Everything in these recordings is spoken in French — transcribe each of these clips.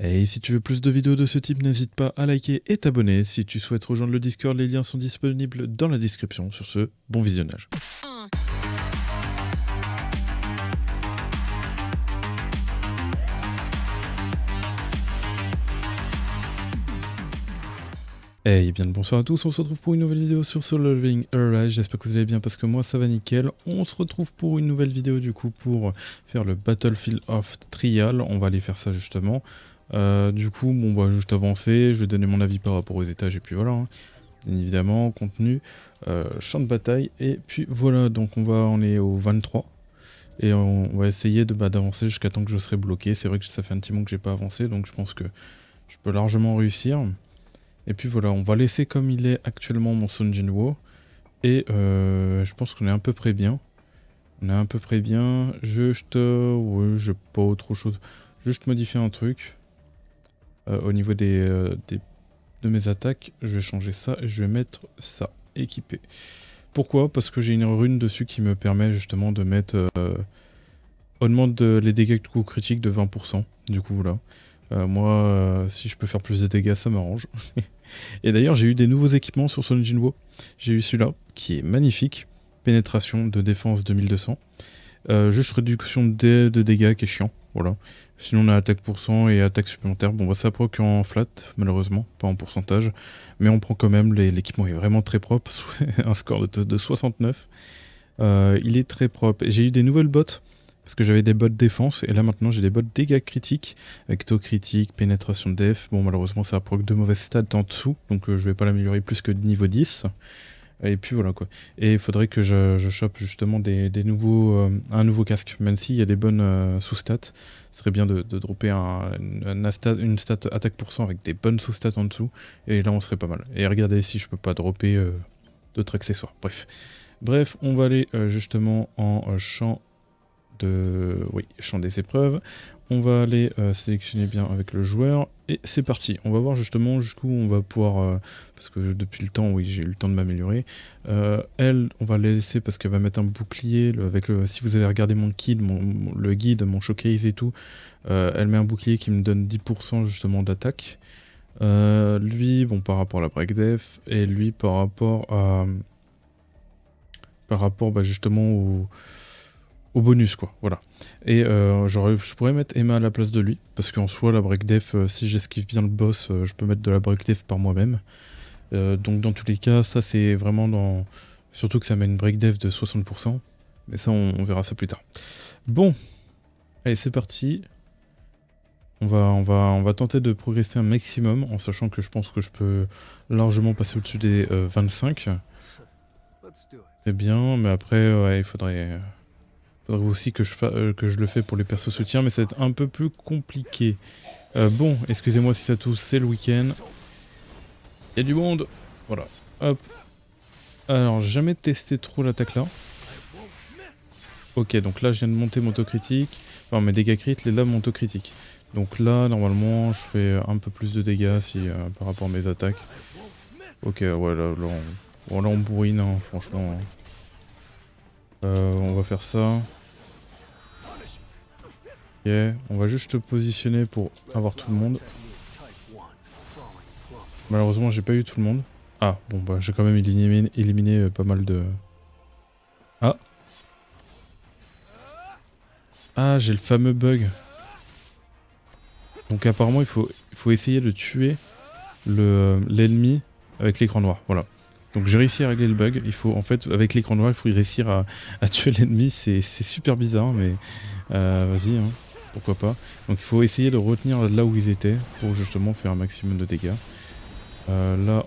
Et si tu veux plus de vidéos de ce type, n'hésite pas à liker et t'abonner. Si tu souhaites rejoindre le Discord, les liens sont disponibles dans la description. Sur ce, bon visionnage. Hey, bien le bonsoir à tous, on se retrouve pour une nouvelle vidéo sur Solo Leveling Arise. J'espère que vous allez bien parce que moi ça va nickel. On se retrouve pour une nouvelle vidéo du coup pour faire le Battlefield of Trial. On va aller faire ça justement. Du coup, bon bah juste avancer, je vais donner mon avis par rapport aux étages et puis voilà. Hein. Bien évidemment, contenu, champ de bataille et puis voilà, donc on est au 23. Et on va essayer d'avancer jusqu'à temps que je serai bloqué. C'est vrai que ça fait un petit moment que j'ai pas avancé, donc je pense que je peux largement réussir. Et puis voilà, on va laisser comme il est actuellement mon Sun Jinwo. Et je pense qu'on est à peu près bien. On est à peu près bien. Ouais, j'ai pas autre chose. Juste modifier un truc. Au niveau de mes attaques, je vais changer ça et je vais mettre ça, équipé. Pourquoi? Parce que j'ai une rune dessus qui me permet justement de mettre... augmente les dégâts de coup critique de 20%. Du coup voilà. Moi, si je peux faire plus de dégâts, ça m'arrange. Et d'ailleurs, j'ai eu des nouveaux équipements sur Sun Jinwo. J'ai eu celui-là, qui est magnifique. Pénétration de défense 2200. Juste réduction de dégâts qui est chiant. Voilà. Sinon, on a attaque % et attaque supplémentaire. Bon, bah, ça proc en flat, malheureusement, pas en pourcentage. Mais on prend quand même, l'équipement est vraiment très propre. Un score de 69. Il est très propre. Et j'ai eu des nouvelles bottes. Parce que j'avais des bots défense, et là maintenant j'ai des bots dégâts critiques, avec taux critique, pénétration def. Bon, malheureusement ça proc de mauvaises stats en dessous, donc je vais pas l'améliorer plus que de niveau 10. Et puis voilà quoi. Et il faudrait que je chope justement un nouveau casque, même s'il y a des bonnes sous-stats. Ce serait bien de dropper une stat attaque % avec des bonnes sous-stats en dessous, et là on serait pas mal. Et regardez si je peux pas dropper d'autres accessoires. Bref, on va aller justement en champ champ des épreuves. On va aller sélectionner bien avec le joueur et c'est parti. On va voir justement jusqu'où on va pouvoir parce que depuis le temps, oui, j'ai eu le temps de m'améliorer. Elle, on va la laisser parce qu'elle va mettre un bouclier si vous avez regardé mon guide, le guide, mon showcase et tout, elle met un bouclier qui me donne 10% justement d'attaque. Lui, bon, par rapport à la break def, et lui par rapport bah, justement au bonus quoi, voilà. Et je pourrais mettre Emma à la place de lui, parce qu'en soi la break def, si j'esquive bien le boss, je peux mettre de la break def par moi-même. Donc dans tous les cas, ça c'est vraiment dans... Surtout que ça met une break def de 60%, mais ça on verra ça plus tard. Bon, allez c'est parti. On va tenter de progresser un maximum, en sachant que je pense que je peux largement passer au-dessus des 25. C'est bien, mais après ouais, il faudrait aussi que je le fais pour les persos soutiens, mais ça va être un peu plus compliqué. Bon, excusez-moi si ça tousse, c'est le week-end. Il y a du monde. Voilà, hop. Alors, j'ai jamais testé trop l'attaque là. Ok, donc là, je viens de monter mon auto-critique. Enfin, mes dégâts crit, là, mon auto-critique. Donc là, normalement, je fais un peu plus de dégâts par rapport à mes attaques. Ok, ouais, là on bourrine, hein, franchement. On va faire ça. Ok, on va juste positionner pour avoir tout le monde. Malheureusement, j'ai pas eu tout le monde. Ah, bon, bah, j'ai quand même éliminé pas mal de... Ah. Ah, j'ai le fameux bug. Donc apparemment, il faut essayer de tuer l'ennemi avec l'écran noir, voilà. Donc j'ai réussi à régler le bug. Il faut, en fait, avec l'écran noir, il faut réussir à tuer l'ennemi. C'est super bizarre, mais vas-y, hein, pourquoi pas. Donc il faut essayer de retenir là où ils étaient pour justement faire un maximum de dégâts. Là...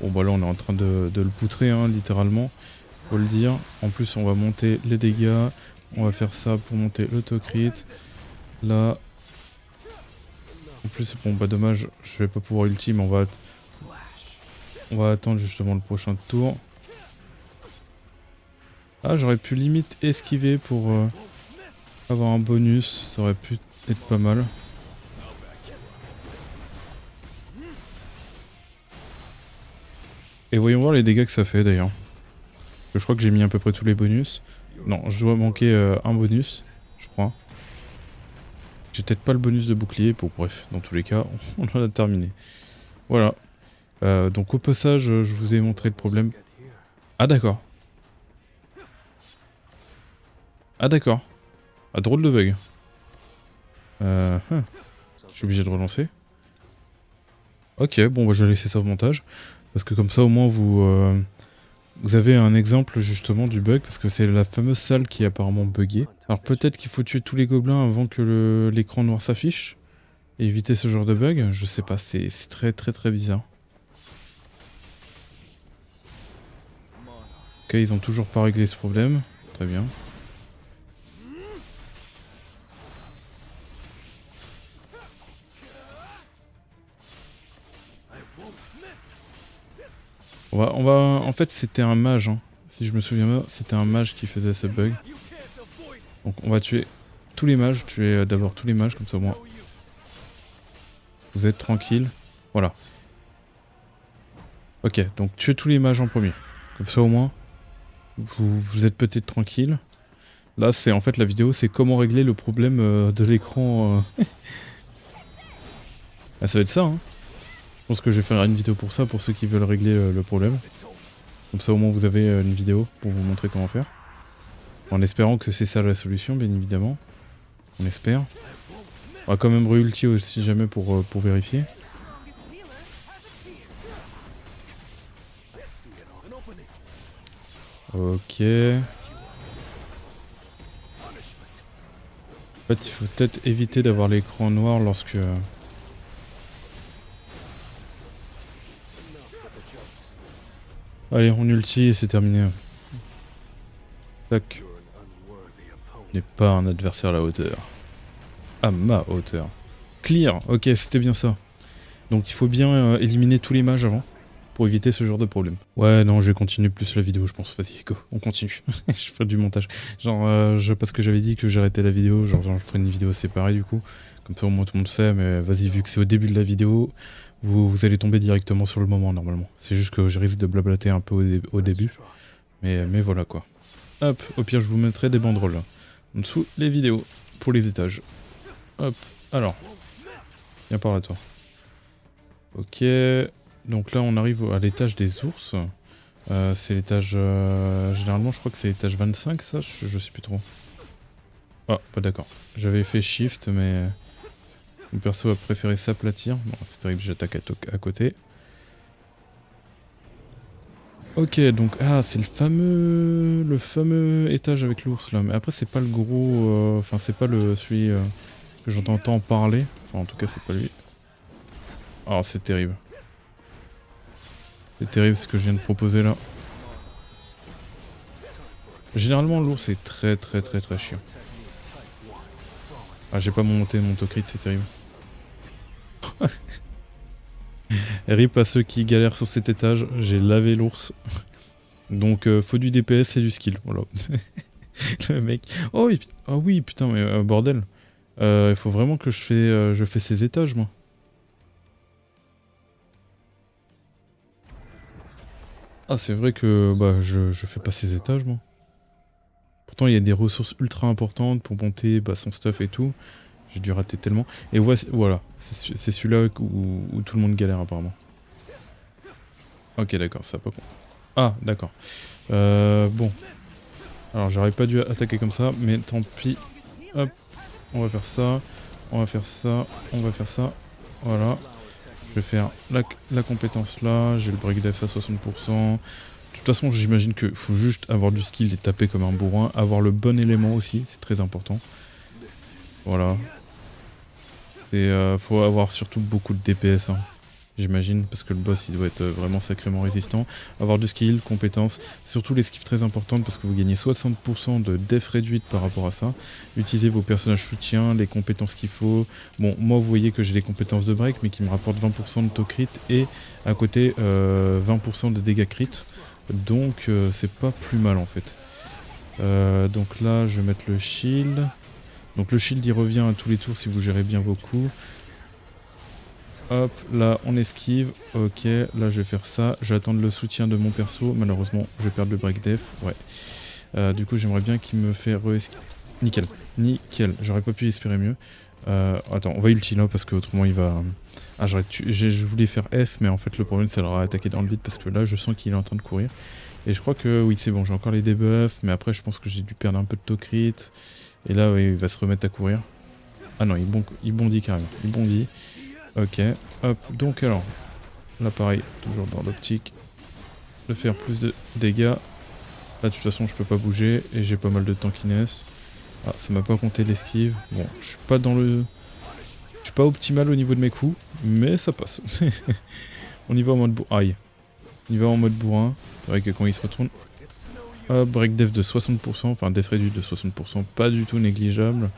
Bon bah là on est en train de le poutrer, hein, littéralement, faut le dire. En plus on va monter les dégâts, on va faire ça pour monter l'autocrit. Là... En plus bon bah dommage, je vais pas pouvoir ulti, mais on va attendre justement le prochain tour. Ah, j'aurais pu limite esquiver pour avoir un bonus, ça aurait pu être pas mal. Et voyons voir les dégâts que ça fait d'ailleurs. Je crois que j'ai mis à peu près tous les bonus. Non, je dois manquer un bonus, je crois. J'ai peut-être pas le bonus de bouclier, bon bref, dans tous les cas, on en a terminé. Voilà. Donc au passage, je vous ai montré le problème. Ah d'accord. Ah d'accord. Ah drôle de bug. Je suis obligé de relancer. Ok, bon bah je vais laisser ça au montage. Parce que comme ça au moins vous avez un exemple justement du bug. Parce que c'est la fameuse salle qui est apparemment buggée. Alors peut-être qu'il faut tuer tous les gobelins avant que l'écran noir s'affiche. Et éviter ce genre de bug. Je sais pas, c'est très très très bizarre. Ok, ils ont toujours pas réglé ce problème. Très bien. En fait, c'était un mage, hein. Si je me souviens bien, c'était un mage qui faisait ce bug. Donc on va tuer tous les mages, tuer d'abord tous les mages, comme ça au moins vous êtes tranquille. Voilà. Ok, donc tuer tous les mages en premier. Comme ça au moins, vous êtes peut-être tranquille. Là, c'est en fait la vidéo, c'est comment régler le problème de l'écran. Ah, ça va être ça, hein. Je pense que je vais faire une vidéo pour ça, pour ceux qui veulent régler le problème. Comme ça au moins vous avez une vidéo pour vous montrer comment faire. En espérant que c'est ça la solution, bien évidemment. On espère. On va quand même re-ulti si jamais pour vérifier. Ok. En fait, il faut peut-être éviter d'avoir l'écran noir lorsque... Allez, on ulti et c'est terminé. Tac. N'est pas un adversaire à la hauteur. À ma hauteur. Clear, ok, c'était bien ça. Donc il faut bien éliminer tous les mages avant, pour éviter ce genre de problème. Ouais, non, je vais continuer plus la vidéo, je pense. Vas-y, go, on continue. Je ferai du montage. Genre, parce que j'avais dit que j'arrêtais la vidéo, genre je ferai une vidéo séparée du coup. Comme ça au moins tout le monde sait, mais vas-y, vu que c'est au début de la vidéo, vous allez tomber directement sur le moment normalement. C'est juste que je risque de blablater un peu au début. Mais voilà quoi. Hop, au pire je vous mettrai des banderoles là, en dessous les vidéos, pour les étages. Hop, alors. Viens par là toi. Ok, donc là on arrive à l'étage des ours. C'est l'étage... généralement je crois que c'est l'étage 25 ça, je sais plus trop. Ah, pas d'accord. J'avais fait shift mais... Mon perso a préféré s'aplatir. Bon, c'est terrible, j'attaque à côté. Ok, donc... Ah, c'est le fameux étage avec l'ours là. Mais après c'est pas le gros... Enfin c'est pas celui que j'entends tant parler. Enfin en tout cas c'est pas lui. Oh, c'est terrible. C'est terrible ce que je viens de proposer là. Généralement l'ours est très chiant. Ah, j'ai pas monté mon autocrit, c'est terrible. RIP à ceux qui galèrent sur cet étage, j'ai lavé l'ours. Donc faut du DPS et du skill, voilà. Le mec... Oh oui, oui putain, mais bordel. Il faut vraiment que je fais ces étages, moi. Ah, c'est vrai que bah, je fais pas ces étages, moi. Pourtant, il y a des ressources ultra importantes pour monter bah, son stuff et tout. J'ai dû rater tellement. Et voilà, c'est celui-là où tout le monde galère apparemment. Ok, d'accord, ça pas con. Ah, d'accord. Bon. Alors, j'aurais pas dû attaquer comme ça, mais tant pis. Hop, on va faire ça. On va faire ça. On va faire ça. Voilà. Je vais faire la compétence là. J'ai le break def à 60%. De toute façon, j'imagine qu'il faut juste avoir du skill et taper comme un bourrin. Avoir le bon élément aussi, c'est très important. Voilà. Et faut avoir surtout beaucoup de DPS, hein, j'imagine, parce que le boss il doit être vraiment sacrément résistant. Avoir du skill, compétences, surtout les skips très importantes parce que vous gagnez 60% de def réduite par rapport à ça. Utilisez vos personnages soutiens, les compétences qu'il faut. Bon, moi vous voyez que j'ai les compétences de break mais qui me rapportent 20% de taux crit et à côté 20% de dégâts crit. Donc c'est pas plus mal en fait. Donc là je vais mettre le shield. Donc le shield il revient à tous les tours si vous gérez bien vos coups. Hop, là on esquive. Ok, là je vais faire ça. Je vais attendre le soutien de mon perso. Malheureusement je vais perdre le break def. Ouais. Du coup j'aimerais bien qu'il me fait nickel, nickel, j'aurais pas pu espérer mieux. Attends, on va ulti là parce que autrement il va... Ah je voulais faire F mais en fait le problème c'est de le attaquer dans le vide parce que là je sens qu'il est en train de courir. Et je crois que oui c'est bon, j'ai encore les debuffs mais après je pense que j'ai dû perdre un peu de Tokrit. Et là oui, il va se remettre à courir. Ah non, il bondit carrément, il bondit. Ok, hop, donc alors, là pareil, toujours dans l'optique de faire plus de dégâts. Là de toute façon je peux pas bouger et j'ai pas mal de tankiness. Ah, ça m'a pas compté l'esquive. Bon, je suis pas dans le... Je suis pas optimal au niveau de mes coups, mais ça passe. On y va en mode aïe. On y va en mode bourrin. C'est vrai que quand il se retourne... Hop, break def de 60%, enfin def réduit de 60%, pas du tout négligeable.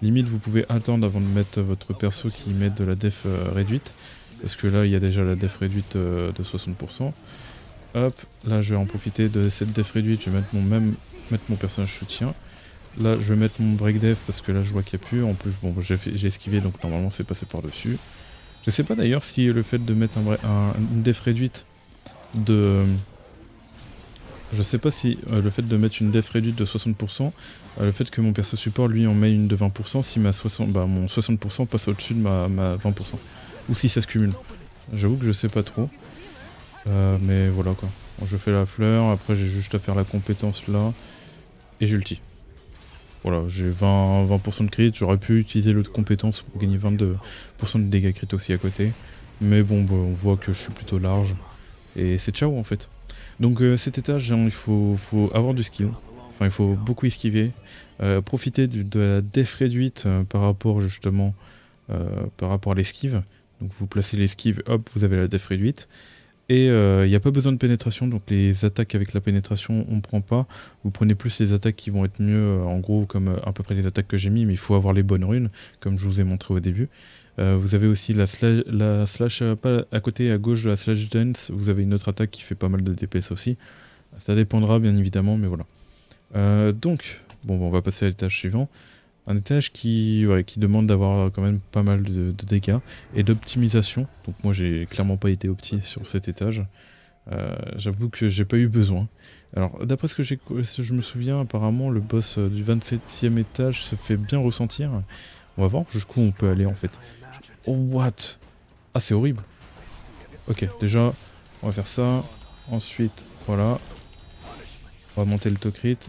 Limite vous pouvez attendre avant de mettre votre perso qui met de la def réduite. Parce que là il y a déjà la def réduite de 60%. Hop, là je vais en profiter de cette def réduite, je vais mettre mon personnage soutien. Là je vais mettre mon break def parce que là je vois qu'il n'y a plus. En plus bon j'ai esquivé donc normalement c'est passé par dessus. Je sais pas d'ailleurs si le fait de mettre une def réduite de... Je sais pas si le fait de mettre une def réduite de 60%, le fait que mon perso support lui en met une de 20%, si mon 60% passe au-dessus de ma 20%. Ou si ça se cumule. J'avoue que je sais pas trop. Mais voilà quoi. Bon, je fais la fleur, après j'ai juste à faire la compétence là. Et j'ulti. Voilà, j'ai 20% de crit, j'aurais pu utiliser l'autre compétence pour gagner 22% de dégâts crit aussi à côté. Mais bon, bah, on voit que je suis plutôt large. Et c'est ciao en fait. Donc cet étage, il faut avoir du skill. Enfin, il faut beaucoup esquiver. Profiter de la def réduite par rapport justement par rapport à l'esquive. Donc vous placez l'esquive, hop, vous avez la def réduite. Et il n'y a pas besoin de pénétration, donc les attaques avec la pénétration on ne prend pas. Vous prenez plus les attaques qui vont être mieux, en gros comme à peu près les attaques que j'ai mis, mais il faut avoir les bonnes runes, comme je vous ai montré au début. Vous avez aussi la slash pas à côté à gauche de la slash dance, vous avez une autre attaque qui fait pas mal de DPS aussi. Ça dépendra bien évidemment, mais voilà. Donc, bon, on va passer à l'étage suivant. Un étage qui demande d'avoir quand même pas mal de dégâts et d'optimisation. Donc moi j'ai clairement pas été opti sur cet étage. J'avoue que j'ai pas eu besoin. Alors d'après ce que je me souviens, apparemment le boss du 27e étage se fait bien ressentir. On va voir jusqu'où on peut aller en fait. Oh what? Ah c'est horrible. Ok, déjà on va faire ça. Ensuite voilà. On va monter le Tokrit.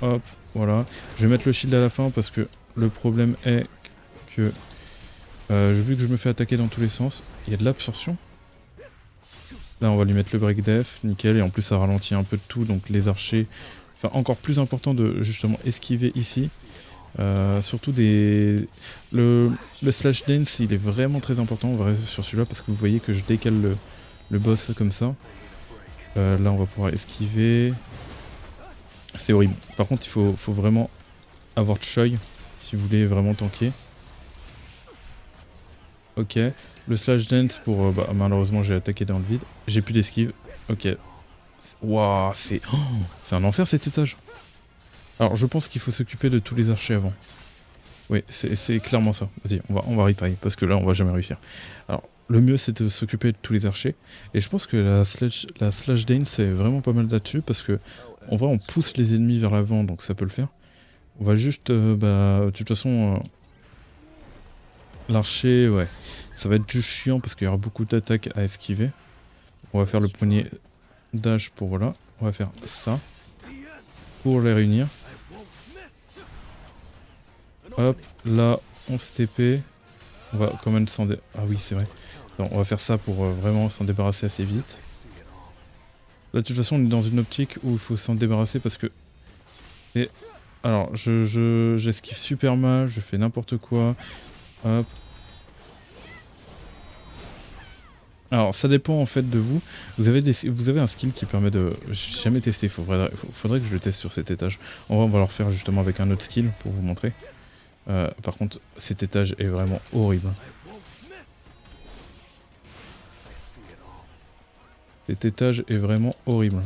Hop. Voilà, je vais mettre le shield à la fin parce que le problème est que vu que je me fais attaquer dans tous les sens, il y a de l'absorption. Là on va lui mettre le break def, nickel, et en plus ça ralentit un peu de tout, donc les archers, enfin encore plus important de justement esquiver ici. Surtout le slash dance il est vraiment très important, on va rester sur celui-là parce que vous voyez que je décale le boss comme ça. Là on va pouvoir esquiver. C'est horrible. Par contre, il faut vraiment avoir Choi si vous voulez vraiment tanker. Ok. Le slash dance pour... malheureusement, j'ai attaqué dans le vide. J'ai plus d'esquive. Ok. Waouh, c'est un enfer cet étage. Alors, je pense qu'il faut s'occuper de tous les archers avant. Oui, c'est clairement ça. Vas-y, on va retry parce que là, on va jamais réussir. Alors, le mieux, c'est de s'occuper de tous les archers. Et je pense que la slash dance, c'est vraiment pas mal là-dessus parce que en vrai on pousse les ennemis vers l'avant donc ça peut le faire. On va juste de toute façon l'archer ouais ça va être juste chiant parce qu'il y aura beaucoup d'attaques à esquiver. On va faire le premier dash pour voilà. On va faire ça pour les réunir. Hop là on se TP. On va quand même s'en ah oui c'est vrai. Attends, on va faire ça pour vraiment s'en débarrasser assez vite. Là de toute façon on est dans une optique où il faut s'en débarrasser parce que... Et alors j'esquive super mal, je fais n'importe quoi. Hop. Alors ça dépend en fait de vous. Vous avez un skill qui permet de... J'ai jamais testé, faudrait que je le teste sur cet étage. On va le refaire justement avec un autre skill pour vous montrer. Par contre cet étage est vraiment horrible. Cet étage est vraiment horrible.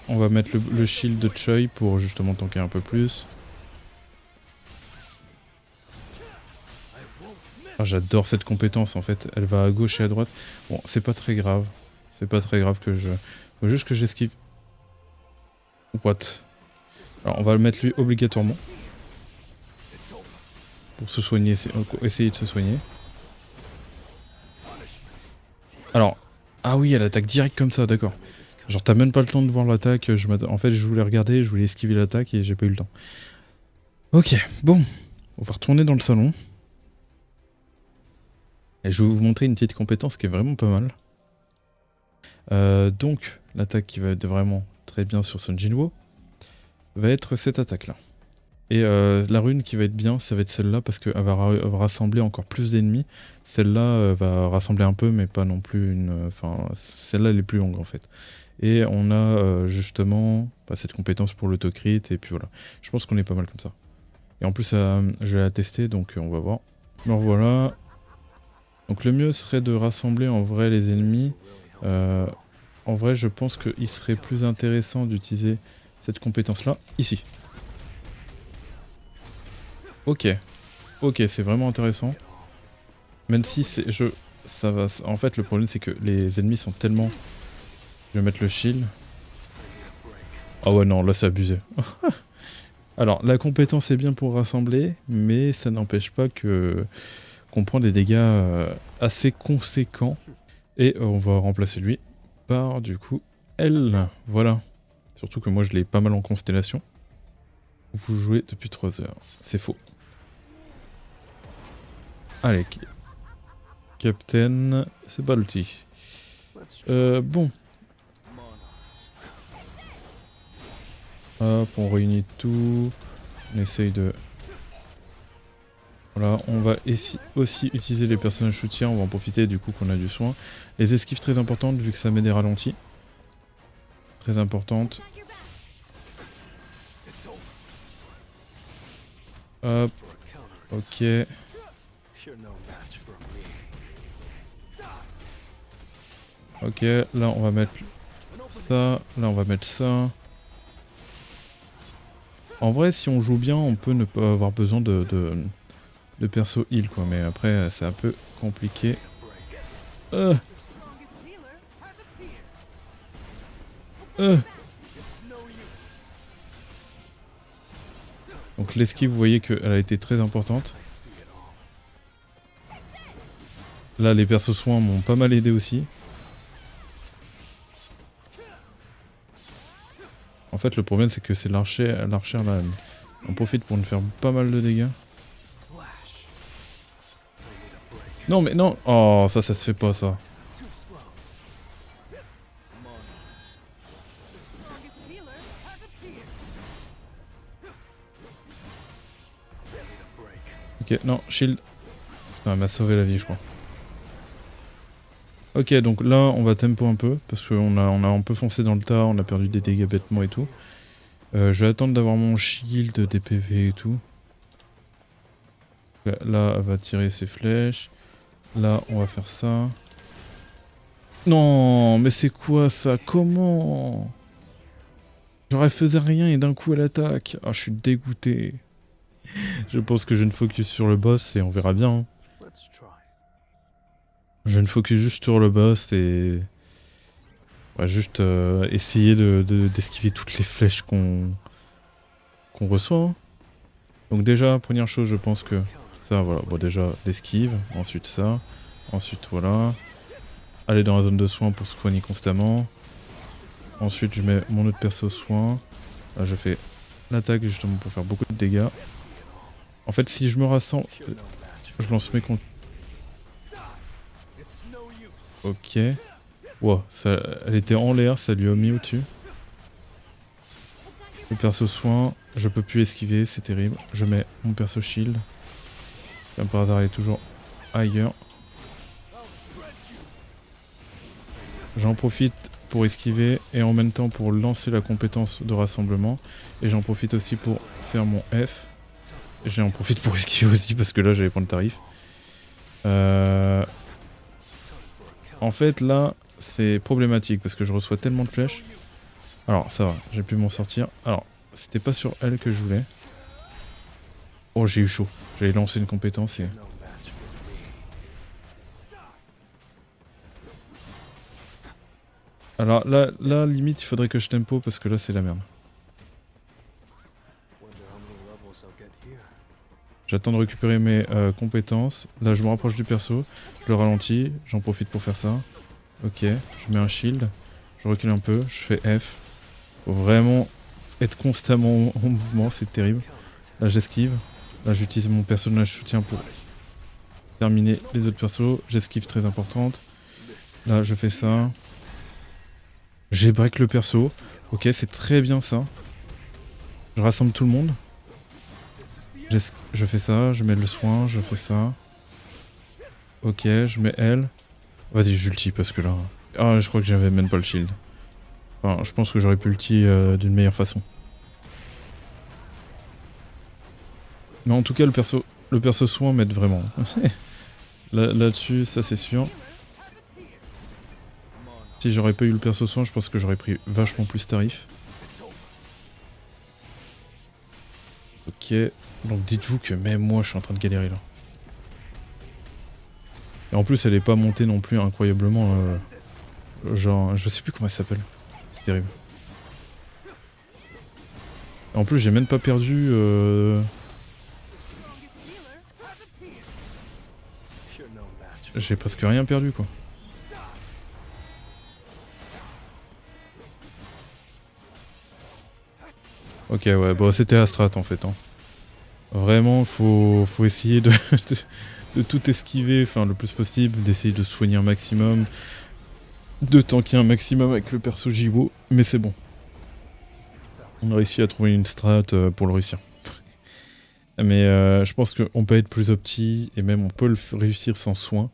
On va mettre le shield de Choi pour justement tanker un peu plus. Ah, j'adore cette compétence en fait, elle va à gauche et à droite. Bon, c'est pas très grave. C'est pas très grave que je... Faut juste que j'esquive. What? Alors on va le mettre lui obligatoirement. Pour se soigner, essayer de se soigner. Alors... Ah oui, elle attaque direct comme ça, d'accord. Genre t'as même pas le temps de voir l'attaque, en fait je voulais regarder, je voulais esquiver l'attaque et j'ai pas eu le temps. Ok, bon. On va retourner dans le salon. Et je vais vous montrer une petite compétence qui est vraiment pas mal. Donc, l'attaque qui va être vraiment très bien sur Sun Jinwoo va être cette attaque-là. Et la rune qui va être bien, ça va être celle-là parce qu'elle va rassembler encore plus d'ennemis. Celle-là va rassembler un peu, mais pas non plus une... Enfin, celle-là, elle est plus longue en fait. Et on a justement cette compétence pour l'autocrit, et puis voilà. Je pense qu'on est pas mal comme ça. Et en plus, je vais la tester, donc on va voir. Alors voilà. Donc le mieux serait de rassembler en vrai les ennemis. En vrai, je pense qu'il serait plus intéressant d'utiliser cette compétence-là, ici. Ok. Ok, c'est vraiment intéressant. Même si c'est... Ça va... En fait, le problème, c'est que les ennemis sont tellement... Je vais mettre le shield. Ah ouais, non, là, c'est abusé. Alors, la compétence est bien pour rassembler, mais ça n'empêche pas que qu'on prend des dégâts assez conséquents. Et on va remplacer lui par, du coup, elle. Voilà. Surtout que moi, je l'ai pas mal en constellation. Vous jouez depuis 3 heures. C'est faux. Allez. Captain, c'est parti. Bon. Hop, on réunit tout. On essaye de... Voilà, on va aussi utiliser les personnages soutiens, on va en profiter du coup qu'on a du soin. Les esquives très importantes vu que ça met des ralentis. Très importantes. Hop, ok. Ok, là on va mettre ça, là on va mettre ça. En vrai, si on joue bien, on peut ne pas avoir besoin de perso heal quoi, mais après c'est un peu compliqué. Donc l'esquive, vous voyez qu'elle a été très importante. Là, les persos soins m'ont pas mal aidé aussi. En fait, le problème, c'est que c'est l'archer là. On profite pour nous faire pas mal de dégâts. Non, mais non. Oh, ça se fait pas, ça. Ok, non, shield. Putain, elle m'a sauvé la vie, je crois. Ok, donc là, on va tempo un peu, parce qu'on a un peu foncé dans le tas, on a perdu des dégâts bêtement et tout. Je vais attendre d'avoir mon shield, des PV et tout. Là, elle va tirer ses flèches. Là, on va faire ça. Non, mais c'est quoi ça? Comment? Genre, elle faisait rien et d'un coup, elle attaque. Ah, je suis dégoûté. Je pense que je vais me focus sur le boss et on verra bien. Hein. Je vais me focus juste sur le boss et... Ouais, juste essayer d'esquiver toutes les flèches qu'on reçoit. Hein. Donc déjà, première chose, je pense que... Ça, voilà. Bon, déjà, l'esquive. Ensuite, ça. Ensuite, voilà. Aller dans la zone de soins pour se soigner constamment. Ensuite, je mets mon autre perso soin. Là, je fais l'attaque justement pour faire beaucoup de dégâts. En fait, si je me rassemble... Je lance mes comptes. Ok. Wow, elle était en l'air, ça lui a mis au-dessus. Le perso soin, je peux plus esquiver, c'est terrible. Je mets mon perso shield. Comme par hasard, elle est toujours ailleurs. J'en profite pour esquiver et en même temps pour lancer la compétence de rassemblement. Et j'en profite aussi pour faire mon F. Et j'en profite pour esquiver aussi parce que là j'allais prendre le tarif. En fait là c'est problématique parce que je reçois tellement de flèches. Alors ça va, j'ai pu m'en sortir. Alors c'était pas sur elle que je voulais. Oh j'ai eu chaud, j'allais lancer une compétence et... Alors là, limite, il faudrait que je tempo parce que là, c'est la merde. J'attends de récupérer mes compétences. Là, je me rapproche du perso. Je le ralentis. J'en profite pour faire ça. Ok, je mets un shield. Je recule un peu. Je fais F. Faut vraiment être constamment en mouvement, c'est terrible. Là, j'esquive. Là, j'utilise mon personnage soutien pour terminer les autres persos. J'esquive, très importante. Là, je fais ça. J'ai break le perso. Ok, c'est très bien ça. Je rassemble tout le monde. Je fais ça, je mets le soin, je fais ça. Ok, je mets elle. Vas-y, j'ulti parce que là... Ah, je crois que j'avais même pas le shield. Enfin, je pense que j'aurais pu ulti d'une meilleure façon. Mais en tout cas, le perso soin m'aide vraiment. Là-dessus, ça c'est sûr. Si j'aurais pas eu le perso soin, je pense que j'aurais pris vachement plus tarif. Ok, donc dites-vous que même moi je suis en train de galérer là. Et en plus elle est pas montée non plus incroyablement, genre je sais plus comment elle s'appelle, c'est terrible. Et en plus j'ai même pas perdu... J'ai presque rien perdu quoi. Ok ouais, bon c'était la strat en fait. Hein. Vraiment faut essayer de tout esquiver, enfin le plus possible, d'essayer de soigner un maximum, de tanker un maximum avec le perso Jiwo, mais c'est bon. On a réussi à trouver une strat pour le réussir. Mais je pense qu'on peut être plus opti, et même on peut le réussir sans soin,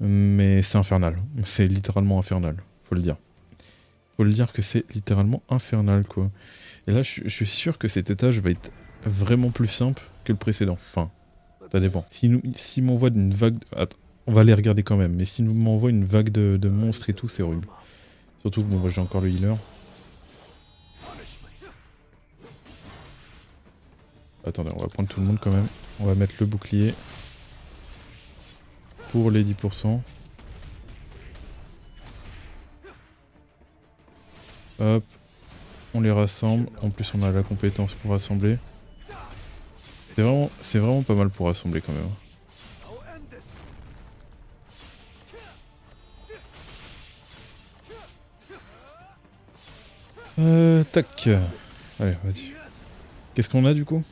mais c'est infernal. C'est littéralement infernal, faut le dire. Faut le dire que c'est littéralement infernal quoi. Et là je suis sûr que cet étage va être vraiment plus simple que le précédent. Enfin, ça dépend. S'il m'envoie une vague... Attends, on va les regarder quand même, mais s'il m'envoie une vague de monstres et tout, c'est horrible. Surtout que bon, moi j'ai encore le healer. Attendez, on va prendre tout le monde quand même. On va mettre le bouclier. Pour les 10%. Hop. On les rassemble. En plus on a la compétence pour rassembler. C'est vraiment pas mal pour rassembler quand même. Tac. Allez, vas-y. Qu'est-ce qu'on a du coup?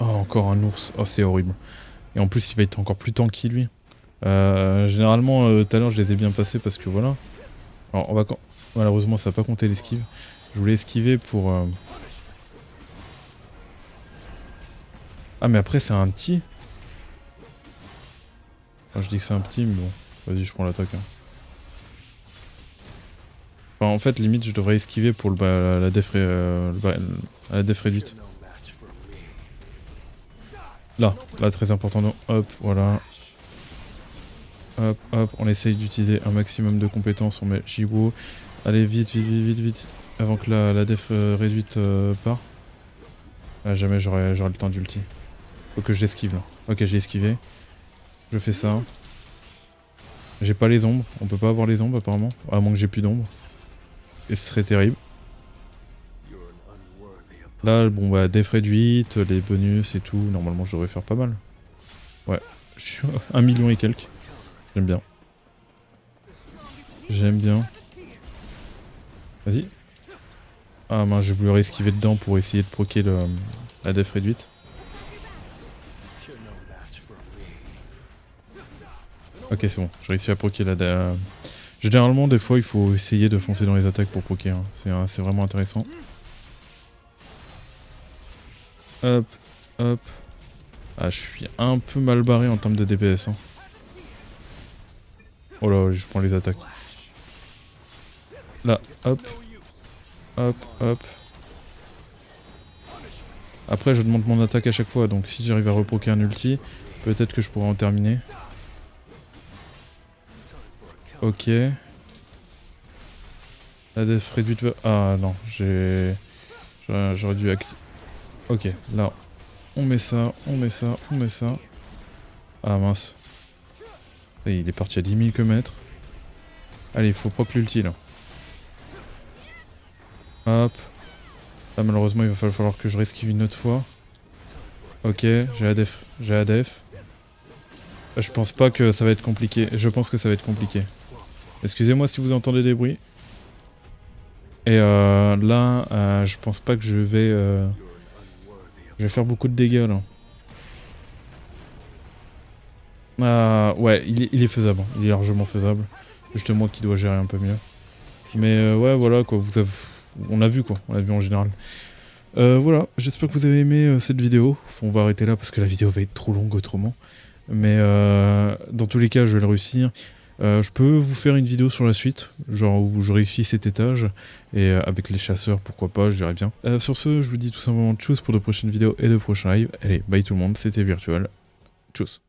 Oh, encore un ours. Oh, c'est horrible. Et en plus, il va être encore plus tanky lui. Généralement, tout à l'heure, je les ai bien passés parce que voilà. Alors, on va... Malheureusement, ça n'a pas compté l'esquive. Je voulais esquiver pour... Ah, mais après, c'est un petit. Enfin, je dis que c'est un petit, mais bon. Vas-y, je prends l'attaque. Hein. Enfin, en fait, limite, je devrais esquiver pour la def réduite. Là, très important. Donc, hop, voilà. Hop, hop, on essaye d'utiliser un maximum de compétences. On met Jiwo. Allez, vite. Avant que la def réduite part. Ah, jamais j'aurai le temps d'ulti. Faut que je l'esquive là. Ok, j'ai esquivé. Je fais ça. J'ai pas les ombres. On peut pas avoir les ombres apparemment. À moins que j'ai plus d'ombres. Et ce serait terrible. Là, bon bah, def réduite, les bonus et tout. Normalement, je devrais faire pas mal. Ouais, je suis 1 million et quelques. J'aime bien. J'aime bien. Vas-y. Ah mince, j'ai voulu esquiver dedans pour essayer de proquer la def réduite. Ok, c'est bon. J'ai réussi à proquer la... Généralement, des fois, il faut essayer de foncer dans les attaques pour proquer. Hein. C'est vraiment intéressant. Hop, hop. Ah, je suis un peu mal barré en termes de DPS. Hein. Oh là, je prends les attaques. Là, hop. Hop, hop. Après, je demande mon attaque à chaque fois, donc si j'arrive à reproquer un ulti, peut-être que je pourrais en terminer. Ok. La def réduite... Ah non, j'aurais dû activer... Ok, là, on met ça. Ah mince. Et il est parti à 10 000 km. Allez, il faut proc l'ulti là. Hop. Là malheureusement il va falloir que je resquive une autre fois. Ok, j'ai la def. J'ai la def. Je pense pas que ça va être compliqué. Je pense que ça va être compliqué. Excusez-moi si vous entendez des bruits. Et là, je pense pas que je vais faire beaucoup de dégâts là. Ouais, il est faisable. Il est largement faisable. Juste moi qui dois gérer un peu mieux. Mais ouais, voilà quoi. On a vu quoi. On a vu en général. Voilà, j'espère que vous avez aimé cette vidéo. On va arrêter là parce que la vidéo va être trop longue autrement. Mais dans tous les cas, je vais le réussir. Je peux vous faire une vidéo sur la suite, genre où je réussis cet étage, et avec les chasseurs, pourquoi pas, je dirais bien. Sur ce, je vous dis tout simplement tchuss pour de prochaines vidéos et de prochains lives. Allez, bye tout le monde, c'était Virtual. Tchuss.